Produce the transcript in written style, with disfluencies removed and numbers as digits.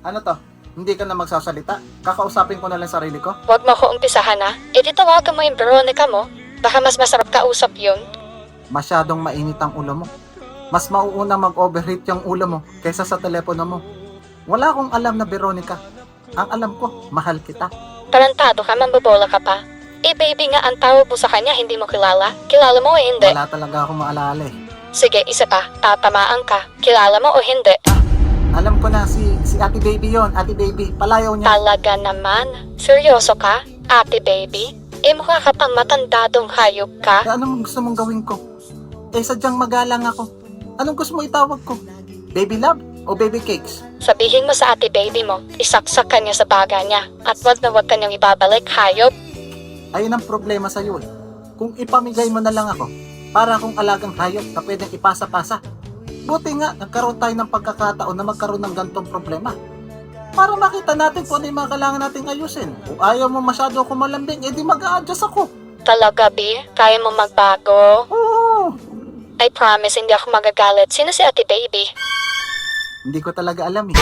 Ano to? Hindi ka na magsasalita? Kakausapin ko na lang sarili ko? Huwag mo ko umpisahan na. E di tawagan mo yung Veronica mo. Baka mas masarap kausap yun. Masyadong mainit ang ulo mo. Mas mauuna mag-overheat yung ulo mo kaysa sa telepono mo. Wala akong alam na Veronica. Ang alam ko, mahal kita. Tarantado ka, mambobola ka pa. Eh baby nga ang tawag mo sa kanya, hindi mo kilala. Kilala mo o hindi? Wala talaga akong maalala eh. Sige, isa pa. Tatamaan ka. Kilala mo o hindi? Alam ko na si Ate Baby yon, Ate Baby. Palayaw niya. Talaga naman? Seryoso ka, ate baby? Eh mukha ka pang matandadong hayop ka. Eh, anong gusto mong gawin ko? Eh sadyang magalang ako. Anong gusto mo itawag ko? Baby love o baby cakes? Sabihin mo sa ate baby mo, isaksak ka niya sa baga niya. At wag na wag ka niyang ibabalik, hayop. Ayun ang problema sa'yo eh. Kung ipamigay mo na lang ako, para akong alagang hayop na pwedeng ipasa-pasa. Buti nga, nagkaroon tayo ng pagkakataon na magkaroon ng gantong problema. Para makita natin kung ano yung mga kailangan nating ayusin. Kung ayaw mo masyado ako malambing, edi mag-a-adjust ako. Talaga, B? Kaya mo magbago? Oo. I promise, hindi ako magagalit. Sino si ate baby? Hindi ko talaga alam eh.